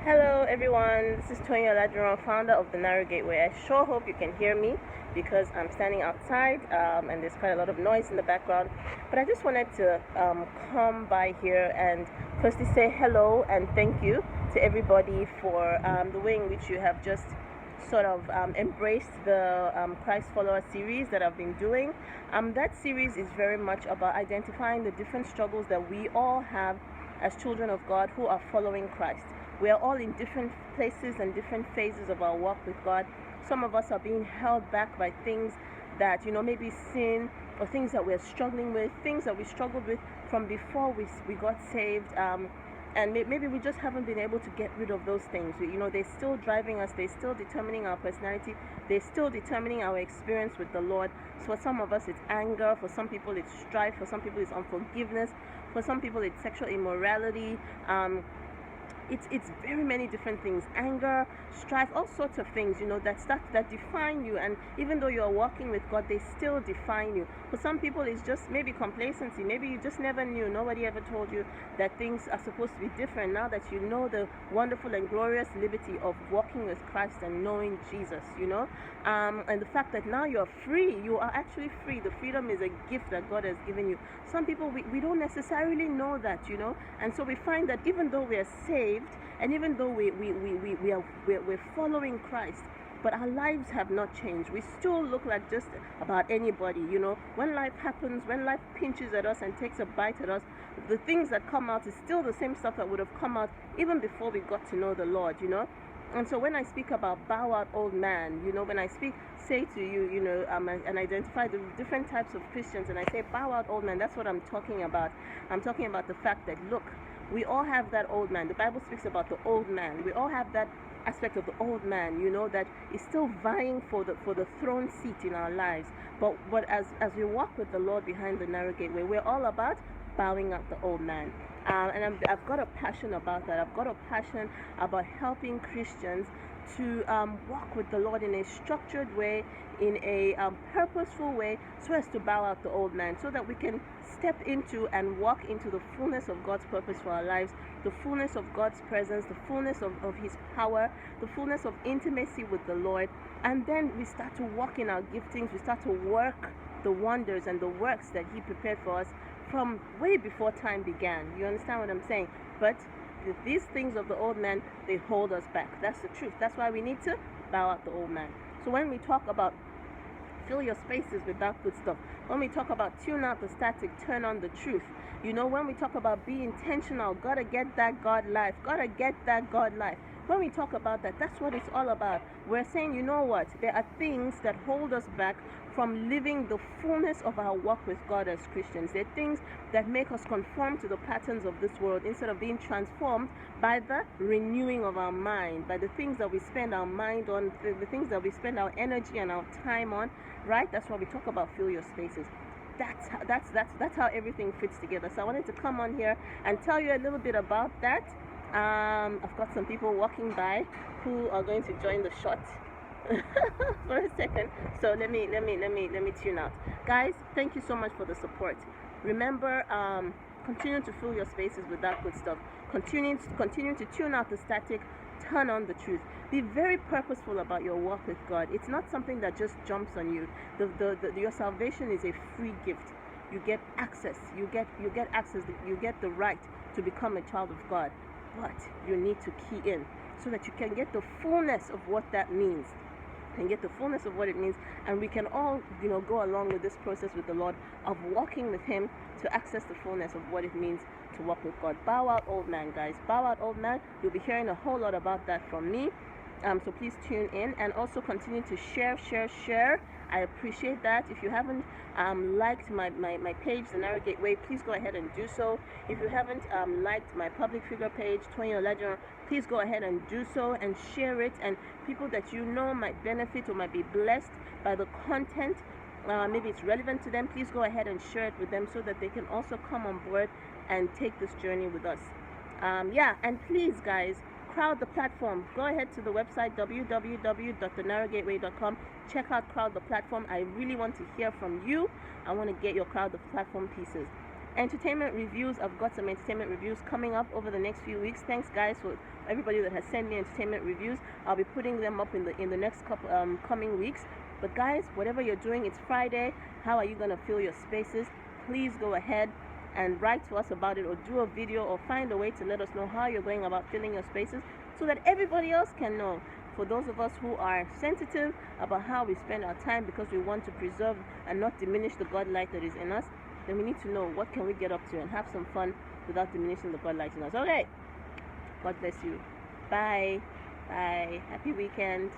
Hello everyone, this is Toyin, founder of the Narrow Gateway. I sure hope you can hear me because I'm standing outside and there's quite a lot of noise in the background. But I just wanted to come by here and firstly say hello and thank you to everybody for the way in which you have just sort of embraced the Christ Follower series that I've been doing. That series is very much about identifying the different struggles that we all have as children of God who are following Christ. We are all in different places and different phases of our walk with God. Some of us are being held back by things that, maybe sin or things that we're struggling with, things that we struggled with from before we got saved. And maybe we just haven't been able to get rid of those things. They're still driving us. They're still determining our personality. They're still determining our experience with the Lord. So for some of us, it's anger. For some people, it's strife. For some people, it's unforgiveness. For some people, it's sexual immorality. It's very many different things, anger, strife, all sorts of things, that define you. And even though you're walking with God, they still define you. For some people, it's just maybe complacency. Maybe you just never knew. Nobody ever told you that things are supposed to be different. Now that you know the wonderful and glorious liberty of walking with Christ and knowing Jesus, and the fact that now you're free, you are actually free. The freedom is a gift that God has given you. Some people, we don't necessarily know that, and so we find that even though we are saved, and even though we're following Christ, but our lives have not changed. We still look like just about anybody, When life happens, when life pinches at us and takes a bite at us, the things that come out is still the same stuff that would have come out even before we got to know the Lord, And so when I speak about bow out old man, when I say to you, and identify the different types of Christians, and I say bow out old man, that's what I'm talking about. I'm talking about the fact that, look, we all have that old man. The Bible speaks about the old man. We all have that aspect of the old man, that is still vying for the throne seat in our lives. But as we walk with the Lord behind the narrow gateway, we're all about bowing out the old man. And I've got a passion about that. I've got a passion about helping Christians to walk with the Lord in a structured way, in a purposeful way, so as to bow out the old man, so that we can step into and walk into the fullness of God's purpose for our lives, the fullness of God's presence, the fullness of His power, the fullness of intimacy with the Lord. And then we start to walk in our giftings. We start to work the wonders and the works that He prepared for us from way before time began. You understand what I'm saying? But these things of the old man, they hold us back. That's the truth. That's why we need to bow out the old man. So when we talk about fill your spaces with that good stuff, when we talk about tune out the static, turn on the truth, when we talk about be intentional, gotta get that God life, when we talk about that, that's what it's all about. We're saying, you know what, there are things that hold us back from living the fullness of our walk with God as Christians. There are things that make us conform to the patterns of this world instead of being transformed by the renewing of our mind, by the things that we spend our mind on, the things that we spend our energy and our time on, right? That's why we talk about fill your spaces. That's how everything fits together. So I wanted to come on here and tell you a little bit about that. I've got some people walking by who are going to join the shot for a second. So let me tune out. Guys, thank you so much for the support. Remember, continue to fill your spaces with that good stuff. Continue to tune out the static, turn on the truth. Be very purposeful about your walk with God. It's not something that just jumps on you. Your salvation is a free gift. You get access. You get access. You get the right to become a child of God. But you need to key in so that you can get the fullness of what that means. And get the fullness of what it means, and we can all go along with this process with the Lord of walking with Him to access the fullness of what it means to walk with God. Bow out old man, guys. Bow out old man. You'll be hearing a whole lot about that from me. So please tune in and also continue to share. I appreciate that. If you haven't liked my page, The Narrow Gateway, please go ahead and do so. If you haven't liked my public figure page, Toyin, please go ahead and do so and share it. And people that might benefit or might be blessed by the content, maybe it's relevant to them, please go ahead and share it with them so that they can also come on board and take this journey with us. And please, guys, crowd the platform. Go ahead to the website www.thenarrowgateway.com. Check out Crowd the Platform. I really want to hear from you. I want to get your Crowd the Platform pieces. entertainment reviews. I've got some entertainment reviews coming up over the next few weeks. Thanks, guys, for everybody that has sent me entertainment reviews. I'll be putting them up in the next couple coming weeks. But guys, whatever you're doing, it's Friday. How are you gonna fill your spaces? Please go ahead and write to us about it, or do a video, or find a way to let us know how you're going about filling your spaces, so that everybody else can know. For those of us who are sensitive about how we spend our time, because we want to preserve and not diminish the God light that is in us, then we need to know what can we get up to and have some fun without diminishing the God light in us. Okay. God bless you. Bye. Bye. Happy weekend.